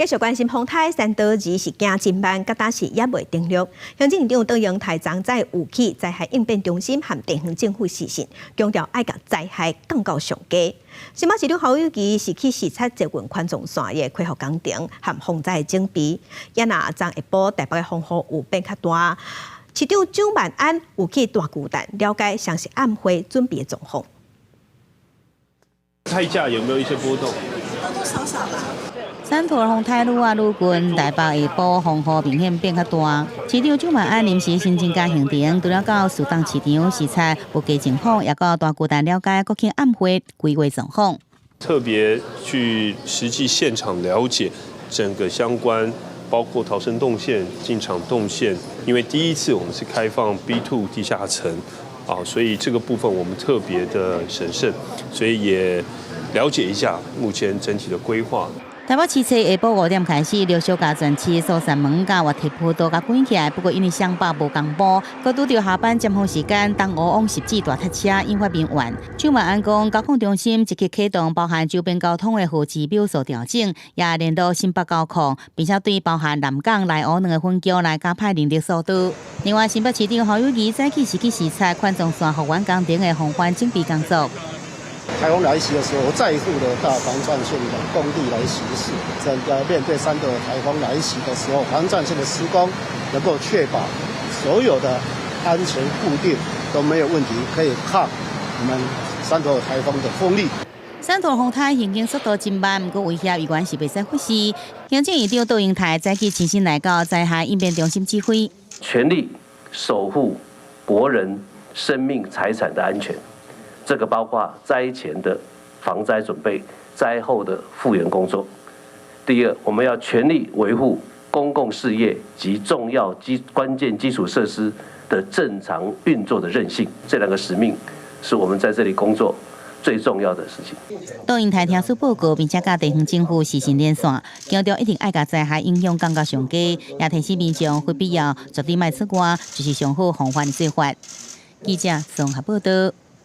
继续关心风台三岛二事件侦办，甲当时也未定论。行政院长邓英台昨在有起灾害应变中心和地方政府示信，强调爱甲灾害降到上低。新北市长侯友宜是去视察捷运环状线的恢复工程和风灾整备。也若昨下晡台北的风雨有变较大，市长蒋万安有去大巨蛋了解详细暗会准备的状况。菜价有没有一些波动？多多少少吧。山头风台愈啊愈近，台北下晡风雨明显变较大。市长蒋万安临时先增加行程，除了到树东市场视察国家情况，也到大巨蛋了解国庆暗会规划状况。特别去实际现场了解整个相关，包括逃生动线、进场动线，因为第一次我们是开放 B2 地下层。所以这个部分我们特别的审慎，所以也了解一下目前整体的规划。台北市车下晡5点开始，陆续甲全市所山门甲活铁坡都甲关起来，不过因为上班无公布，佮拄着下班尖峰时间，东吴往10指大塞车引发民怨。蒋万安讲，交控中心即刻启动包含周边交通的后期秒数调整，也联络新北交控，并且对包含南港、内湖2个分局来加派人力速度。另外，新北市长侯友宜早起是去视察环状线复原工程的防范整备工作。台风来袭的时候，我再度的到防战线的工地来巡视，面对3个台风来袭的时候，防战线的施工能够确保所有的安全固定都没有问题，可以抗我们3头台风的风力。山头风台行经速度真慢，不过威胁议员是袂使忽视。行政院长杜英台早起亲身来到灾害应变中心指挥，全力守护国人生命财产的安全。这个包括灾前的防灾准备、灾后的复原工作。第二，我们要全力维护公共事业及重要关键基础设施的正常运作的韧性。这2个使命是我们在这里工作最重要的事情。杜英台听取报告，并且甲地方政府实行连线，强调一定爱甲灾害影响降到上低，也提醒民众非必要绝对莫出外，就是上好防范的做法。记者综合报道。